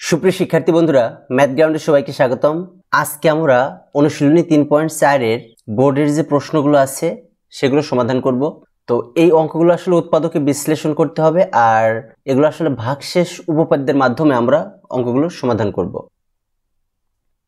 সুপ্রিয় শিক্ষার্থী বন্ধুরা, ম্যাথ গ্রাউন্ডে সবাইকে স্বাগতম। আজকে আমরা অনুশীলনী 3.4 এর বোর্ডের যে প্রশ্নগুলো আছে সেগুলো সমাধান করব। তো এই অঙ্কগুলো আসলে উৎপাদকে বিশ্লেষণ করতে হবে, আর এগুলো আসলে ভাগশেষ উপপাদ্যের মাধ্যমে আমরা অঙ্কগুলো সমাধান করব।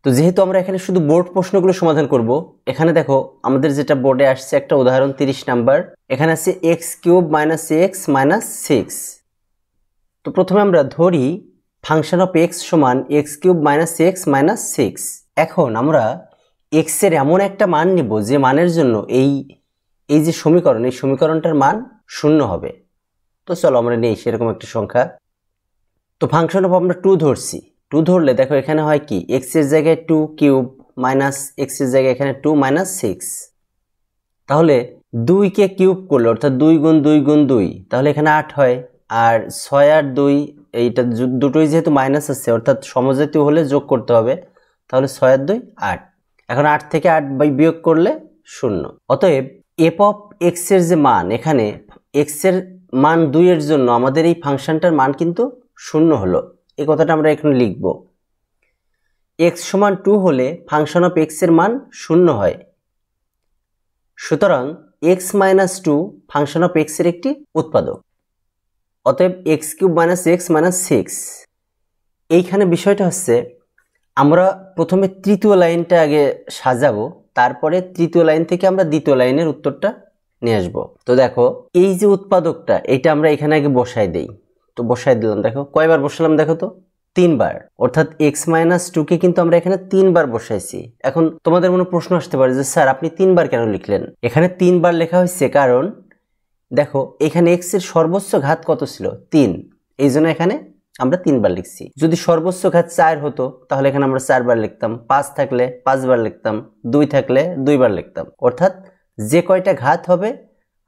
তো যেহেতু আমরা এখানে শুধু বোর্ড প্রশ্নগুলো সমাধান করব, এখানে দেখো আমাদের যেটা বোর্ডে আসছে একটা উদাহরণ 30 নাম্বার। এখানে আছে x³ - x - 6। তো প্রথমে আমরা ধরি ফাংশন অফ x সমান x³ - x - 6। এখন আমরা x এর এমন একটা মান নিব যে মানের জন্য এই যে সমীকরণ, এই সমীকরণটার মান 0 হবে। তো চলো আমরা নেই সেরকম একটা সংখ্যা। তো ফাংশন অফ আমরা 2 ধরছি। 2 ধরলে দেখো এখানে হয় কি, x এর জায়গায় 2³ মাইনাস x এর জায়গায় এখানে 2 - 6। তাহলে 2 কে কিউব করলে অর্থাৎ 2 গুণ 2 গুণ 2, তাহলে এখানে 8 হয়। আর 6 আর 2 এইটা দুটোই যেহেতু মাইনাস আছে অর্থাৎ সমজাতীয় হলে যোগ করতে হবে, তাহলে 6 আর 2 8। এখন 8 থেকে 8 বিয়োগ করলে 0। অতএব এফ অফ এক্স এর যে মান, এখানে এক্স এর মান 2 এর জন্য আমাদের এই ফাংশনটার মান কিন্তু 0 হলো। এই কথাটা আমরা এখানে লিখব। এক্স সমান 2 হলে ফাংশন অফ এক্স এর মান 0 হয়। সুতরাং x - 2 ফাংশন অফ x এর একটি উৎপাদক। অতএব x³ - x - 6। এইখানে বিষয়টা হচ্ছে, আমরা প্রথমে তৃতীয় লাইনটা আগে সাজাবো, তারপরে তৃতীয় লাইন থেকে আমরা দ্বিতীয় লাইনের উত্তরটা নিয়ে আসবো। তো দেখো এই যে উৎপাদকটা, এটা আমরা এখানে আগে বসাই দেই। তো বসাই দিলাম, দেখো কয়বার বসালাম, দেখো তো 3 বার। অর্থাৎ x - 2 কে কিন্তু আমরা এখানে 3 বার বসাইছি। এখন তোমাদের মনে প্রশ্ন আসতে পারে যে স্যার আপনি 3 বার কেন লিখলেন? এখানে 3 বার লেখা হয়েছে কারণ দেখো এখানে x এর সর্বোচ্চ ঘাত কত ছিল? 3। এই জন্য এখানে আমরা 3 বার লিখছি। যদি সর্বোচ্চ ঘাত 4 হতো তাহলে এখানে আমরা 4 বার লিখতাম, 5 থাকলে 5 বার লিখতাম, 2 থাকলে 2 বার লিখতাম। অর্থাৎ যে কয়টা ঘাত হবে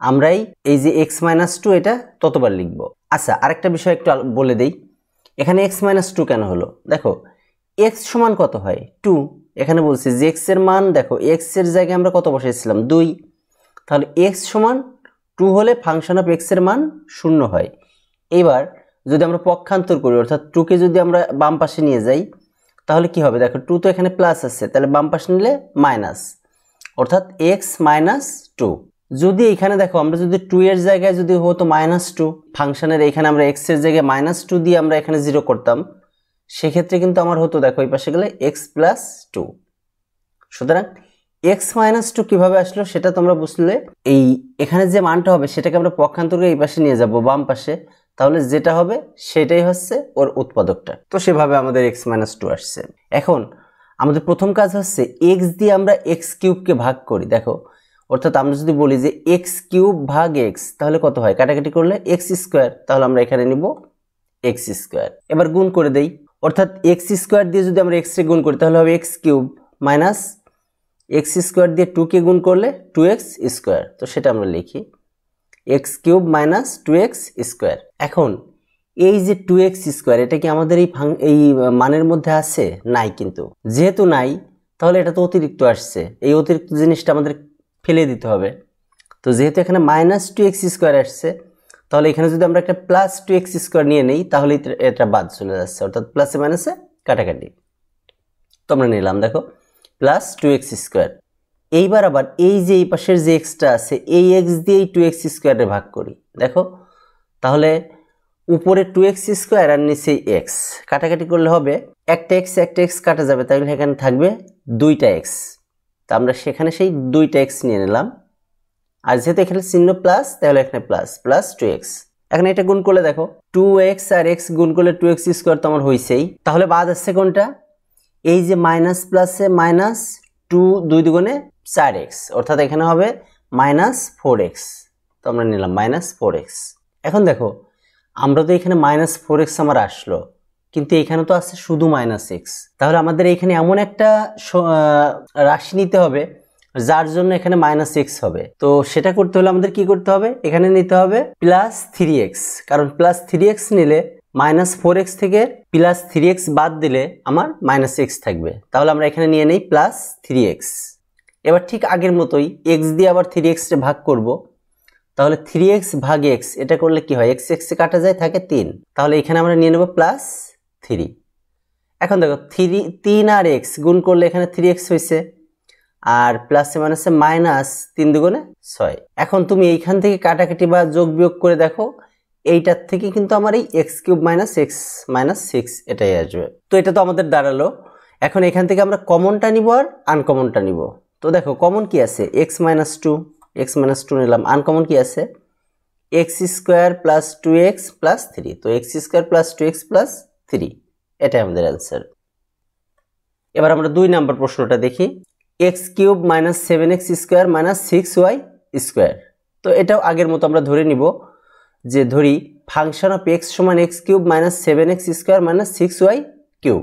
আমরাই এই যে x - 2 এটা ততবার লিখব। আচ্ছা, আরেকটা বিষয় একটু বলে দেই, এখানে x - 2 কেন হলো? দেখো x সমান কত হয়? 2। এখানে বলছি যে x এর মান, দেখো x এর জায়গায় আমরা কত বসাইছিলাম? 2। তাহলে x সমান 2 হলে ফাংশন অফ x এর মান 0 হয়। এবার যদি আমরা পক্ষান্তর করি, অর্থাৎ 2 কে যদি আমরা বাম পাশে নিয়ে যাই তাহলে কি হবে? দেখো 2 তো এখানে প্লাস আছে, তাহলে বাম পাশে নিলে মাইনাস, অর্থাৎ x - 2। যদি এখানে দেখো আমরা যদি 2 এর জায়গায় যদি হতো -2, ফাংশনের এখানে আমরা x এর জায়গায় -2 দিয়ে আমরা এখানে 0 করতাম, সেক্ষেত্রে কিন্তু আমার হতো, দেখো এই পাশে গেলে x + 2। সুতরাং x - 2 কিভাবে আসলো সেটা তোমরা বুঝলে, এই এখানে যে মানটা হবে সেটাকে আমরা পক্ষান্তর করে এই পাশে নিয়ে যাব, বাম পাশে, তাহলে যেটা হবে সেটাই হচ্ছে ওর উৎপাদকটা। তো সেভাবে আমাদের x - 2 আসছে। এখন আমাদের প্রথম কাজ হচ্ছে x দিয়ে আমরা x³ কে ভাগ করি। দেখো অর্থাৎ আমরা যদি বলি যে x³ ভাগ x, তাহলে কত হয়? কাটাকাটি করলে x², তাহলে আমরা এখানে নিব x²। এবার গুণ করে দেই, অর্থাৎ x² দিয়ে যদি আমরা x কে গুণ করি তাহলে হবে x³ মাইনাস x² দিয়ে 2 কে গুণ করলে 2x²। তো সেটা আমরা লিখি x³ - 2x²। এখন এই যে 2x², এটা কি আমাদের এই মানের মধ্যে আছে? নাই। কিন্তু যেহেতু নাই, তাহলে এটা তো অতিরিক্ত আসছে, এই অতিরিক্ত জিনিসটা আমাদের ফেলে দিতে হবে। তো যেহেতু এখানে -2x² আসছে, তাহলে এখানে যদি আমরা একটা +2x² নিয়ে নেই তাহলে এটা বাদ চলে যাচ্ছে, অর্থাৎ প্লাসে মাইনাসে কাটাকাটি। তো আমরা নিলাম, দেখো +2x²। এইবার আবার এই যে এই পাশের যে xটা আছে, এই x দিয়ে 2x² এ ভাগ করি। দেখো তাহলে উপরে 2x² আর নিচে x, কাটাকাটি করলে হবে একটা x কাটা যাবে, তাহলে এখানে থাকবে 2টা x। তা আমরা সেখানে সেই 2টা x নিয়ে নিলাম। আর যেহেতু এখানে চিহ্ন প্লাস, তাহলে এখানে +2x। এখন এটা গুণ করলে দেখো 2x আর x গুণ করলে 2x² তো আমার হয়েছেই। তাহলে বাদ আসছে কোনটা? এই যে মাইনাস প্লাসে মাইনাস, 2 2 দুগুণে 4x, অর্থাৎ এখানে হবে -4x। তো আমরা নিলাম -4x। এখন দেখো আমরা তো এখানে -4x আমার আসলো, কিন্তু এখানে তো আছে শুধু -x। তাহলে আমাদের এখানে এমন একটা রাশি নিতে হবে যার জন্য এখানে -x হবে। তো সেটা করতে হলে আমাদের কি করতে হবে? এখানে নিতে হবে +3x, কারণ +3x নিলে -4x থেকে +3x বাদ দিলে আমার -x থাকবে। তাহলে আমরা এখানে নিয়ে নেই +3x। এবার ঠিক আগের মতোই x দিয়ে আবার 3x কে ভাগ করব। তাহলে 3x ভাগ x, এটা করলে কি হয়? x এ কাটা যায়, থাকে 3। তাহলে এখানে আমরা নিয়ে নেব +3। এখন দেখো 3 আর x গুণ করলে এখানে 3x হয়েছে, আর প্লাসে মাইনাসে মাইনাস 3 দুগুণে 6। এখন তুমি এইখান থেকে কাটাকাটি বা যোগ বিয়োগ করে দেখো, এইটার থেকে কিন্তু আমার এই x cube minus x minus 6 এটাই আসবে। তো এটা তো আমাদের দাঁড়ালো। এখন এখান থেকে আমরা কমনটা নিব আর আনকমনটা নিব। তো দেখো কমন কি আছে, x মাইনাস 2 নিলাম। আনকমন কি আছে, x square plus 2x plus 3। তো x square plus 2x plus 3, এটাই আমাদের অ্যান্সার। এবার আমরা 2 নম্বর প্রশ্নটা দেখি, x cube minus 7x square minus 6y square. তো এটাও আগের মতো আমরা ধরে নিব, যে ধরি ফাংশন অফ x সমান x cube minus 7x square minus 6y cube.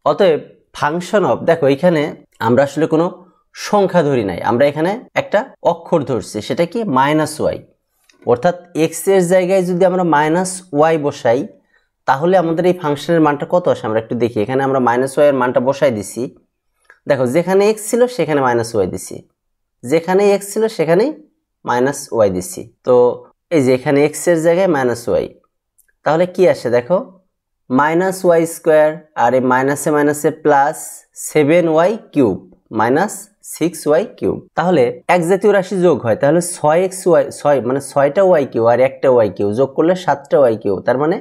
অতএব ফাংশন অফ, দেখো এখানে আমরা আসলে কোনো সংখ্যা ধরি নাই, আমরা এখানে একটা অক্ষর ধরছি, সেটা কি মাইনাস ওয়াই। অর্থাৎ x এর জায়গায় যদি আমরা মাইনাস ওয়াই বসাই, তাহলে আমাদের এই ফাংশনের মানটা কত আসে আমরা একটু দেখি। এখানে আমরা মাইনাস ওয়াই এর মানটা বসাই দিছি। দেখো যেখানে x ছিল সেখানে মাইনাস ওয়াই দিছি, যেখানে x ছিল সেখানেই মাইনাস ওয়াই দিছি। তো এই যে এখানে x এর জায়গায় মাইনাস ওয়াই, তাহলে কি আসে দেখো, মাইনাস ওয়াই স্কোয়ার, আর এই মাইনাসে মাইনাসে plus 7y cube minus 6y cube. তাহলে এক জাতীয় রাশি যোগ হয়, তাহলে 6xy 6 মানে 6টা ওয়াই কিউ আর একটা ওয়াই কিউ যোগ করলে 7টা ওয়াই কিউ, তার মানে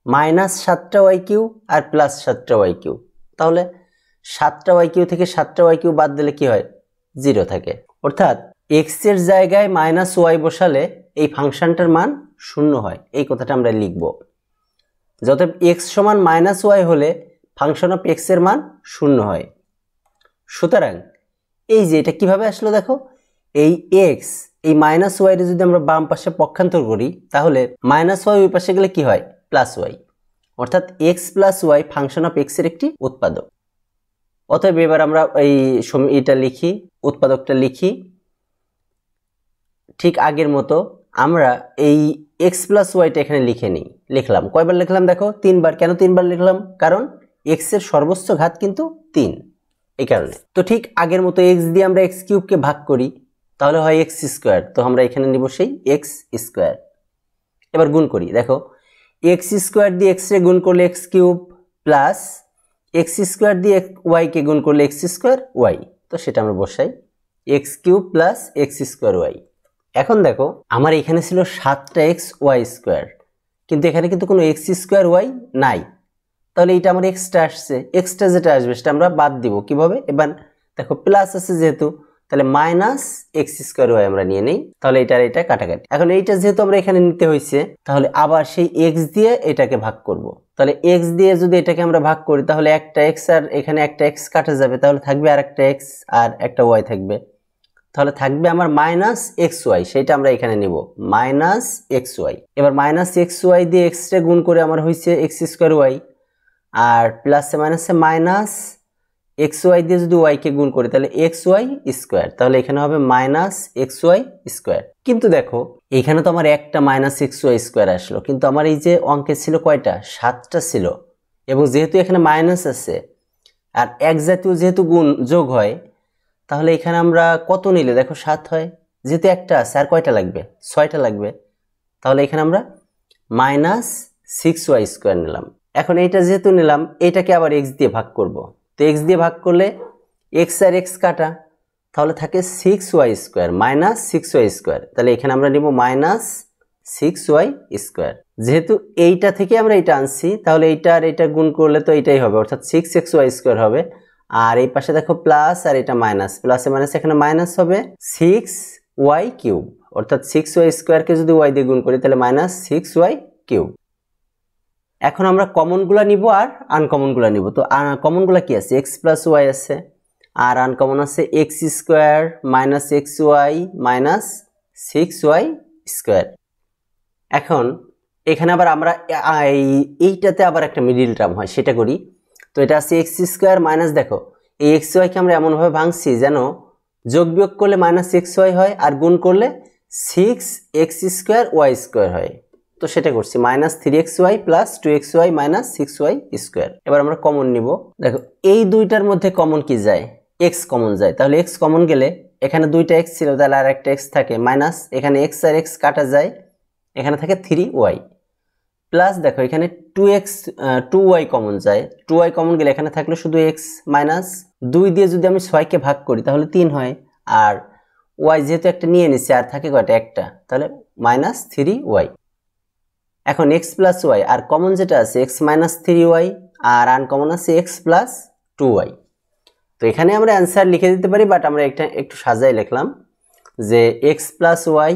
minus 7টা Y Q R plus 7টা Y Q. তাহলে 7টা ওয়াই কিউ থেকে 7টা ওয়াই কিউ বাদ দিলে কি হয়, 0 থাকে। অর্থাৎ x এর জায়গায় মাইনাস ওয়াই বসালে এই ফাংশনটার মান 0 হয়, এই কথাটা আমরা লিখব। যত x সমান মাইনাস ওয়াই হলে ফাংশন অফ x এর মান 0 হয়। সুতরাং এই যে এটা কিভাবে আসলো দেখো, এই x এই মাইনাস ওয়াই এর যদি আমরা বাম পাশে পক্ষান্তর করি, তাহলে মাইনাস ওয়াই ওই পাশে গেলে কি হয়, প্লাস ওয়াই। অর্থাৎ x plus y function of x এর একটি উৎপাদক। অতএব এবার আমরা এই এটা লিখি, উৎপাদকটা লিখি ঠিক আগের মতো। আমরা এই x প্লাস ওয়াইটা এখানে লিখে নিই। লিখলাম, কয়বার লিখলাম দেখো, 3বার। কেন 3বার লিখলাম, কারণ x এর সর্বোচ্চ ঘাত কিন্তু 3, এই কারণে। তো ঠিক আগের মতো x দিয়ে আমরা x কিউবকে ভাগ করি, তাহলে হয় x স্কোয়ার। তো আমরা এখানে নিব সেই x স্কোয়ার। এবার গুণ করি, দেখো x স্কোয়ার দিয়ে x রে গুণ করলে x cube plus x square দিয়ে y কে গুণ করলে x স্কোয়ার y। তো সেটা আমরা বসাই, x cube plus x square y। এখন দেখো আমার এখানে ছিল 7টা x y স্কোয়ার, কিন্তু এখানে কিন্তু কোনো x স্কোয়ার y নাই। তাহলে এটা আমার এক্সট্রা আসছে, এক্সট্রা যেটা আসবে সেটা আমরা বাদ দিব। কিভাবে, এবার দেখো প্লাস আছে যেহেতু, তাহলে মাইনাস এক্স স্কোয়ার ওয়াই আমরা নিয়ে নেই। তাহলে এটার এটা কাটাকাটি। এখন এইটা যেহেতু আমরা এখানে নিতে হয়েছে, তাহলে আবার সেই এক্স দিয়ে এটাকে ভাগ করব। তাহলে এক্স দিয়ে যদি এটাকে আমরা ভাগ করি, তাহলে একটা এক্স আর এখানে একটা এক্স কাটা যাবে, তাহলে থাকবে আর একটা এক্স আর একটা ওয়াই থাকবে। তাহলে থাকবে আমার মাইনাস এক্স ওয়াই, সেটা আমরা এখানে নিব মাইনাস এক্স ওয়াই। এবার মাইনাস এক্স ওয়াই দিয়ে এক্স রে গুণ করে আমার হয়েছে এক্স স্কোয়ার ওয়াই, আর প্লাসে মাইনাসে মাইনাস এক্স ওয়াই দিয়ে যদি ওয়াই কে গুণ করি, তাহলে এক্স ওয়াই স্কোয়ার। তাহলে এখানে হবে মাইনাস এক্স ওয়াই স্কোয়ার। কিন্তু দেখো এখানে তো আমার একটা মাইনাস এক্স ওয়াই স্কোয়ার আসলো, কিন্তু আমার এই যে অঙ্কে ছিল কয়টা, 7টা ছিল। এবং যেহেতু এখানে মাইনাস আছে আর এক জাতীয় যেহেতু গুণ যোগ হয়, তাহলে এখানে আমরা কত নিলে দেখো 7 হয়। যেহেতু একটা আছে আর কয়টা লাগবে, 6টা লাগবে। তাহলে এখানে আমরা মাইনাস 6y স্কোয়ার নিলাম। এখন এইটা যেহেতু নিলাম, এটাকে আবার x দিয়ে ভাগ করব। তো x দিয়ে ভাগ করলে x আর x কাটা, তাহলে থাকে 6y square minus 6y square. তাহলে এখানে আমরা নিব মাইনাস 6y স্কোয়ার। যেহেতু এইটা থেকে আমরা এটা আনছি, তাহলে এইটা আর এটা গুণ করলে তো এইটাই হবে, অর্থাৎ 6xy স্কোয়ার হবে। আর এই পাশে দেখো প্লাস আর এটা মাইনাস, প্লাসে মাইনাস এখানে মাইনাস হবে 6y কিউব। অর্থাৎ 6y স্কোয়ারকে যদি y দিয়ে গুণ করি, তাহলে মাইনাস 6y কিউব। এখন আমরা কমনগুলা নিব আর আনকমনগুলা নিব। তো কমনগুলা কি আছে, এক্স প্লাস ওয়াই আছে, আর আনকমন আছে x square minus x y minus 6y square. এখন এখানে আবার আমরা এইটাতে আবার একটা মিডিল টার্ম হয়, সেটা করি। তো এটা আছে এক্স স্কোয়ার মাইনাস, দেখো এই এক্স ওয়াইকে আমরা এমনভাবে ভাঙছি যেন যোগ বিয়োগ করলে মাইনাস এক্স ওয়াই হয়, আর গুণ করলে 6x স্কোয়ার ওয়াই স্কোয়ার হয়। তো সেটা করছি minus 3xy plus 2xy minus 6y square. এবার আমরা কমন নিব। দেখো এই দুইটার মধ্যে কমন কি যায়, x কমন যায়। তাহলে x কমন গেলে এখানে দুইটা x ছিল, তাহলে আর একটা x থাকে, মাইনাস এখানে x আর x কাটা যায়, এখানে থাকে 3y। প্লাস দেখো এখানে 2x 2y কমন যায়, 2y কমন গেলে এখানে থাকলো শুধু x মাইনাস 2 দিয়ে যদি আমি 6 কে ভাগ করি তাহলে 3 হয়, আর y যেহেতু একটা নিয়ে নিচ্ছি আর থাকে কয়টা একটা, তাহলে মাইনাস 3y। এখন x প্লাস y আর কমন যেটা আছে x মাইনাস 3y আর আনকমন আছে x প্লাস 2y। তো এখানে আমরা অ্যান্সার লিখে দিতে পারি, বাট আমরা এটা একটু সাজাই লিখলাম যে x plus y,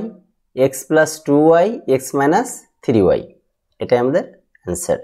x plus 2y, x minus 3y, এটাই আমাদের অ্যান্সার।